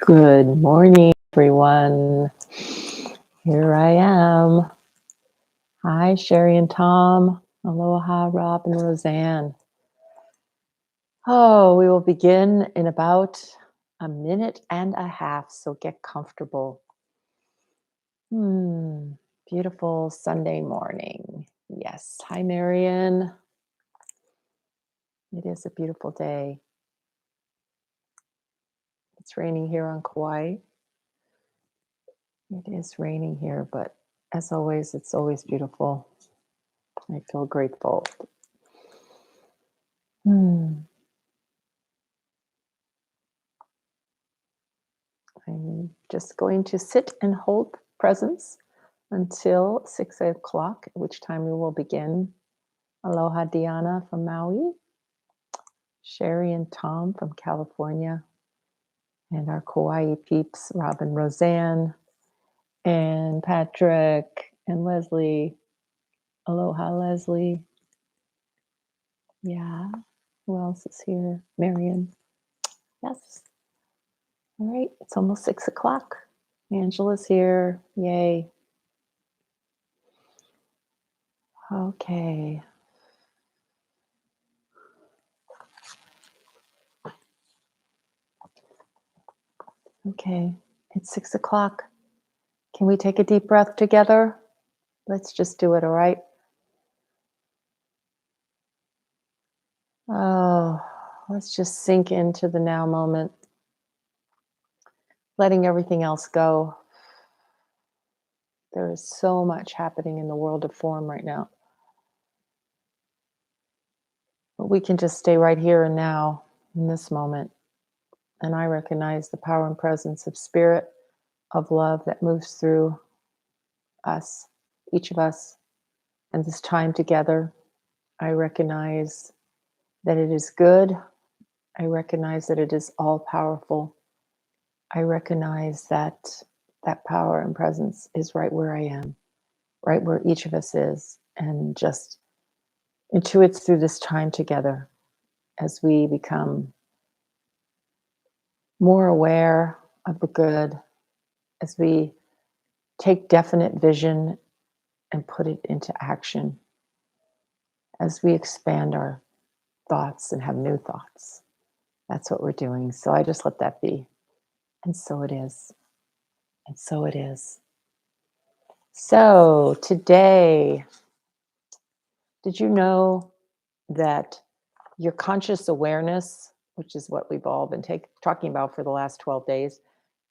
Good morning, everyone. Here I am. Hi, Sherry and Tom. Aloha, Rob and Roseanne. Oh, we will begin in about a minute and a half, so get comfortable. Beautiful Sunday morning. Yes. Hi, Marion. It is a beautiful day. It's raining here on Kauai. It is raining here, but as always, it's always beautiful. I feel grateful. I'm just going to sit and hold presence until 6 o'clock, at which time we will begin. Aloha, Diana from Maui, Sherry and Tom from California, and our Kauai peeps, Rob and Roseanne, and Patrick and Leslie. Aloha, Leslie. Yeah. Who else is here? Marion. Yes. All right. It's almost 6 o'clock. Angela's here. Yay. Okay. Okay. It's 6 o'clock. Can we take a deep breath together? Let's just do it, all right? Oh, let's just sink into the now moment, letting everything else go. There is so much happening in the world of form right now. But we can just stay right here and now in this moment. And I recognize the power and presence of spirit, of love that moves through us, each of us, and this time together. I recognize that it is good. I recognize that it is all powerful. I recognize that that power and presence is right where I am, right where each of us is, and just intuits through this time together as we become more aware of the good, as we take definite vision and put it into action, as we expand our thoughts and have new thoughts. That's what we're doing. So I just let that be. And so it is. And so it is. So today, did you know that your conscious awareness, which is what we've all been talking about for the last 12 days,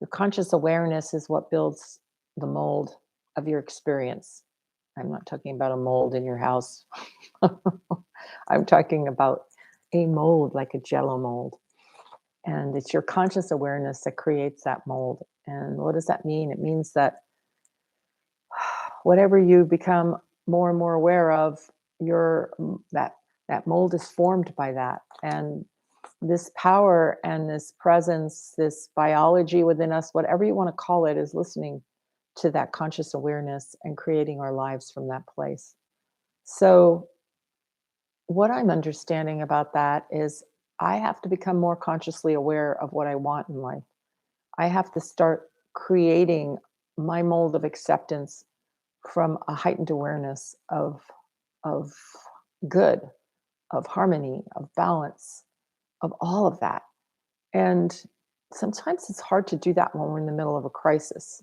your conscious awareness is what builds the mold of your experience. I'm not talking about a mold in your house. I'm talking about a mold, like a Jello mold. And it's your conscious awareness that creates that mold. And what does that mean? It means that whatever you become more and more aware of, that mold is formed by that. And this power and this presence, this biology within us, whatever you want to call it, is listening to that conscious awareness and creating our lives from that place. So what I'm understanding about that is I have to become more consciously aware of what I want in life. I have to start creating my mold of acceptance from a heightened awareness of good, of harmony, of balance, of all of that. And sometimes it's hard to do that when we're in the middle of a crisis.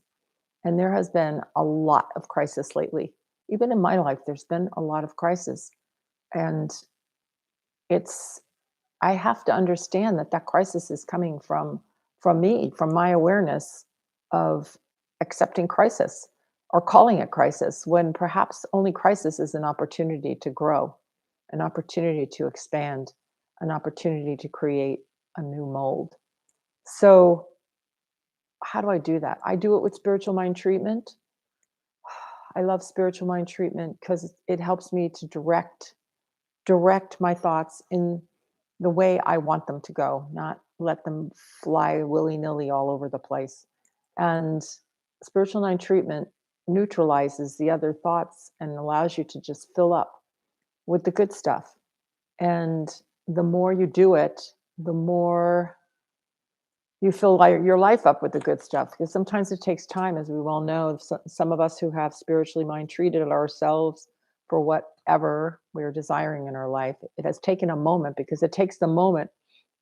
And there has been a lot of crisis lately. Even in my life, there's been a lot of crisis. And it's I have to understand that that crisis is coming from me, from my awareness of accepting crisis or calling it crisis, when perhaps only crisis is an opportunity to grow, an opportunity to expand, an opportunity to create a new mold. So how do I do that? I do it with spiritual mind treatment. I love spiritual mind treatment because it helps me to direct my thoughts in the way I want them to go, not let them fly willy-nilly all over the place. And spiritual mind treatment neutralizes the other thoughts and allows you to just fill up with the good stuff. And the more you do it, the more You fill your life up with the good stuff because sometimes it takes time, as we well know. Some of us who have spiritually mind treated ourselves for whatever we're desiring in our life, it has taken a moment because it takes the moment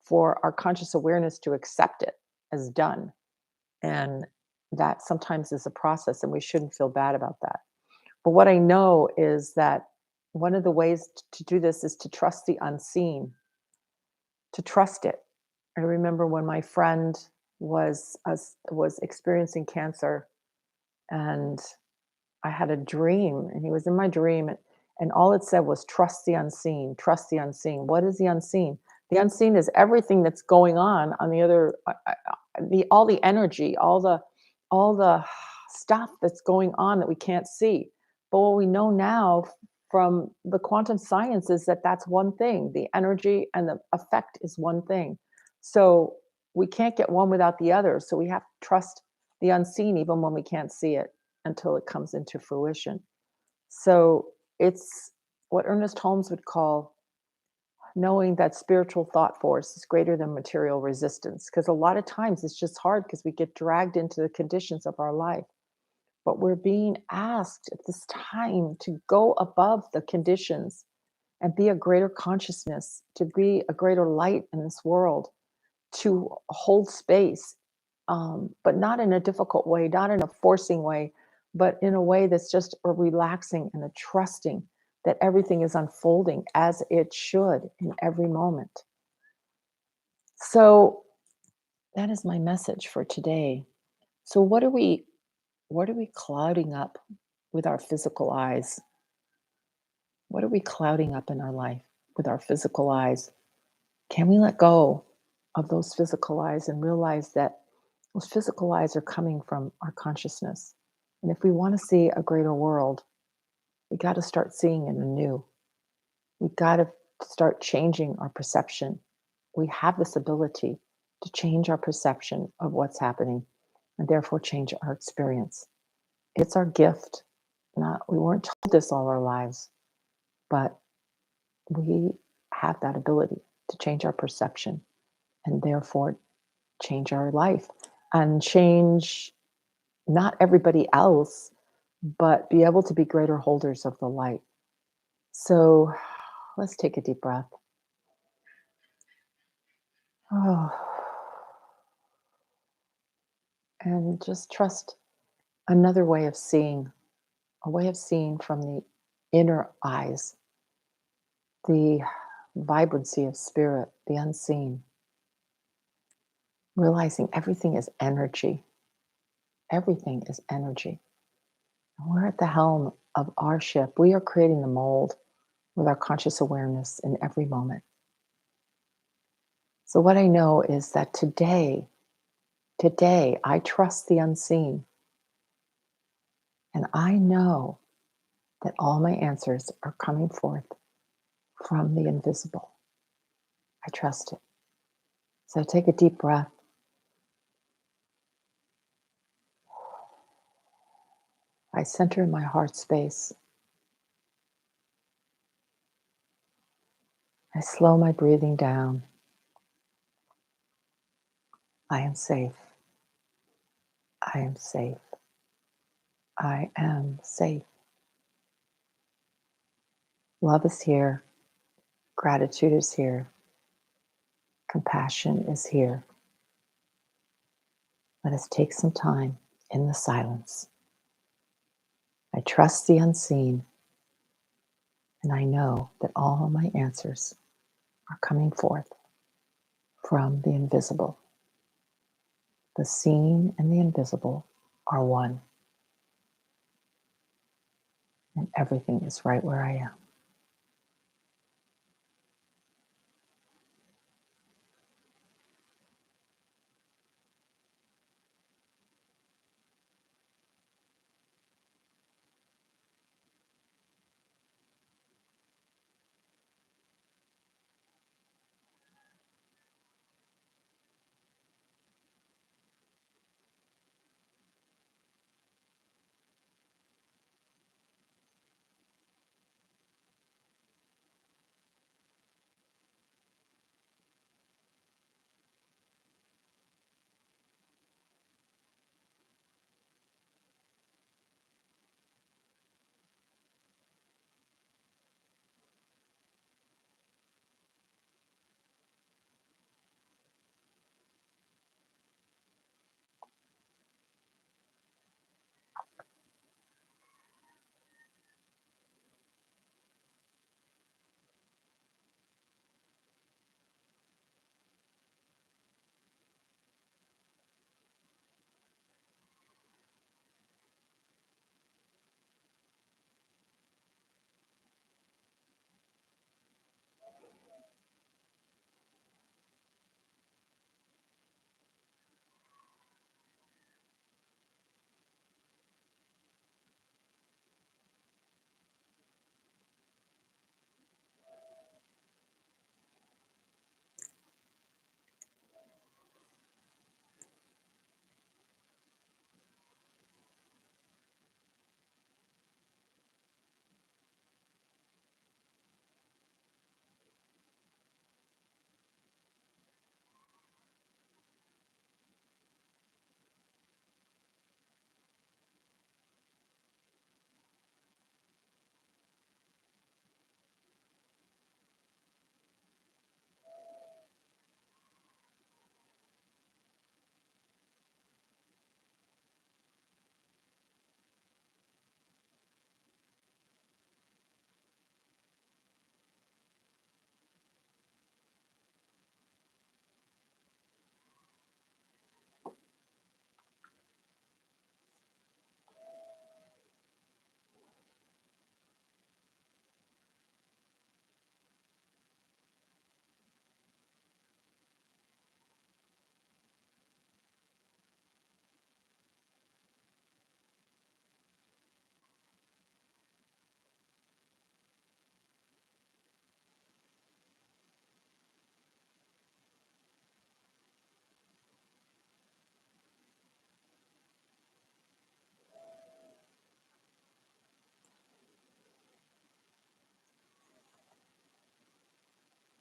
for our conscious awareness to accept it as done. And that sometimes is a process, and we shouldn't feel bad about that. But what I know is that one of the ways to do this is to trust the unseen, to trust it. I remember when my friend was experiencing cancer, and I had a dream, and he was in my dream, and all it said was trust the unseen, trust the unseen. What is the unseen? The unseen is everything that's going on the other, the all the energy, all the stuff that's going on that we can't see. But what we know now from the quantum science is that that's one thing. The energy and the effect is one thing. So we can't get one without the other. So we have to trust the unseen even when we can't see it until it comes into fruition. So it's what Ernest Holmes would call knowing that spiritual thought force is greater than material resistance. Because a lot of times it's just hard because we get dragged into the conditions of our life. But we're being asked at this time to go above the conditions and be a greater consciousness, to be a greater light in this world, to hold space, but not in a difficult way, not in a forcing way, but in a way that's just a relaxing and a trusting that everything is unfolding as it should in every moment. So that is my message for today. So what are we clouding up with our physical eyes? What are we clouding up in our life with our physical eyes? Can we let go of those physical eyes and realize that those physical eyes are coming from our consciousness? And if we want to see a greater world, we got to start seeing it anew. We got to start changing our perception. We have this ability to change our perception of what's happening and therefore change our experience. It's our gift. Not we weren't told this all our lives, but we have that ability to change our perception and therefore change our life and change not everybody else, but be able to be greater holders of the light. So let's take a deep breath. Oh, and just trust another way of seeing, a way of seeing from the inner eyes, the vibrancy of spirit, the unseen, realizing everything is energy. Everything is energy. And we're at the helm of our ship. We are creating the mold with our conscious awareness in every moment. So what I know is that today I trust the unseen. And I know that all my answers are coming forth from the invisible. I trust it. So take a deep breath. I center in my heart space. I slow my breathing down. I am safe. I am safe. I am safe. Love is here. Gratitude is here. Compassion is here. Let us take some time in the silence. I trust the unseen, and I know that all my answers are coming forth from the invisible. The seen and the invisible are one, and everything is right where I am.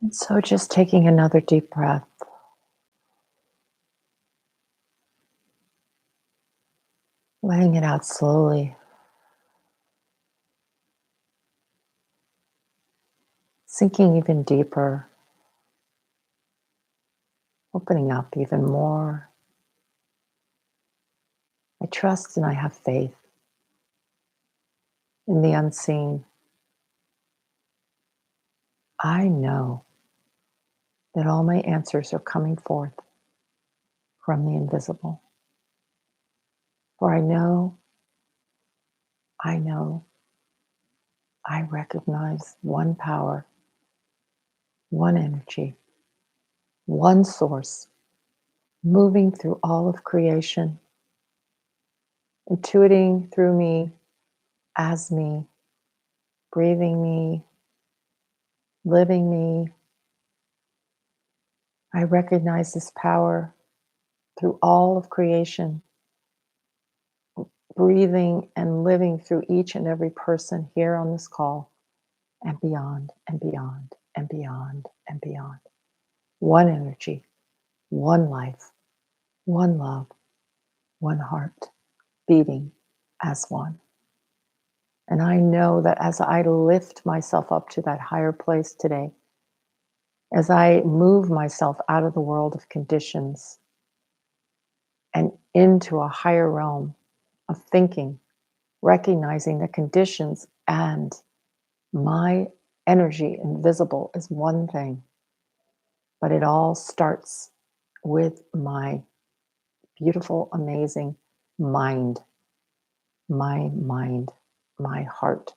And so just taking another deep breath, letting it out slowly, sinking even deeper, opening up even more. I trust and I have faith in the unseen. I know that all my answers are coming forth from the invisible. For I know, I recognize one power, one energy, one source moving through all of creation, intuiting through me, as me, breathing me, living me. I recognize this power through all of creation, breathing and living through each and every person here on this call and beyond and beyond and beyond and beyond. One energy, one life, one love, one heart beating as one. And I know that as I lift myself up to that higher place today, as I move myself out of the world of conditions and into a higher realm of thinking, recognizing the conditions and my energy invisible is one thing, but it all starts with my beautiful, amazing mind, my mind, my heart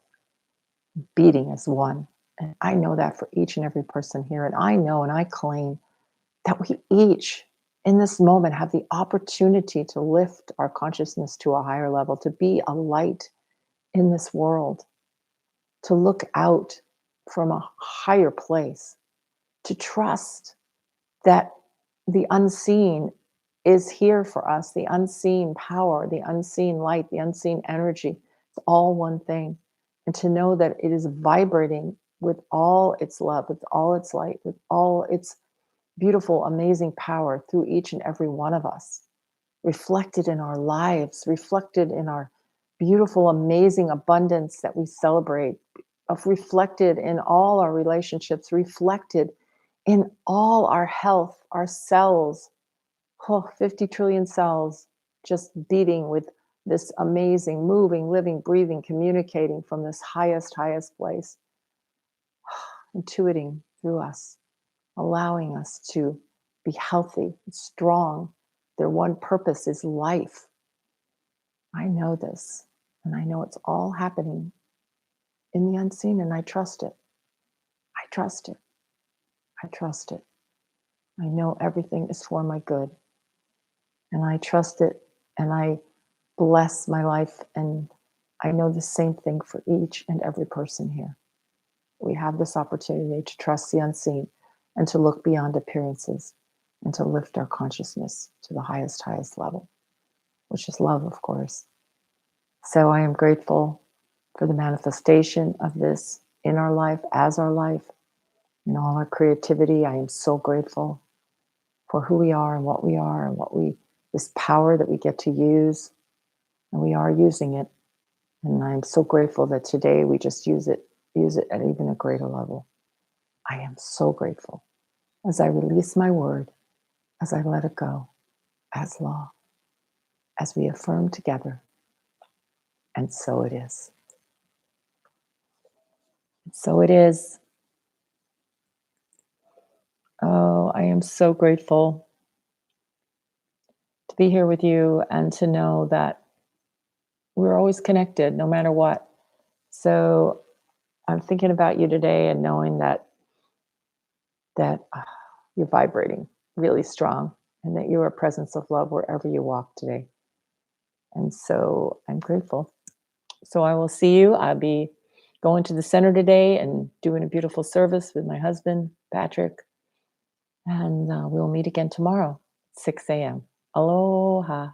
beating as one. And I know that for each and every person here. And I know and I claim that we each in this moment have the opportunity to lift our consciousness to a higher level, to be a light in this world, to look out from a higher place, to trust that the unseen is here for us, the unseen power, the unseen light, the unseen energy. It's all one thing. And to know that it is vibrating with all its love, with all its light, with all its beautiful, amazing power through each and every one of us, reflected in our lives, reflected in our beautiful, amazing abundance that we celebrate, of reflected in all our relationships, reflected in all our health, our cells, 50 trillion cells just beating with this amazing, moving, living, breathing, communicating from this highest place, intuiting through us, allowing us to be healthy, strong. Their one purpose is life. I know this, and I know it's all happening in the unseen, and I trust it. I trust it. I trust it. I know everything is for my good, and I trust it, and I bless my life, and I know the same thing for each and every person here. We have this opportunity to trust the unseen and to look beyond appearances and to lift our consciousness to the highest level, which is love, of course. So I am grateful for the manifestation of this in our life, as our life, in all our creativity. I am so grateful for who we are and what we, this power that we get to use, and we are using it. And I'm so grateful that today we just use it at even a greater level. I am so grateful as I release my word, as I let it go, as law, as we affirm together. And so it is. So it is. Oh, I am so grateful to be here with you and to know that we're always connected no matter what. So I'm thinking about you today and knowing that you're vibrating really strong and that you're a presence of love wherever you walk today. And so I'm grateful. So I will see you. I'll be going to the center today and doing a beautiful service with my husband, Patrick. And we'll meet again tomorrow, 6 a.m. Aloha.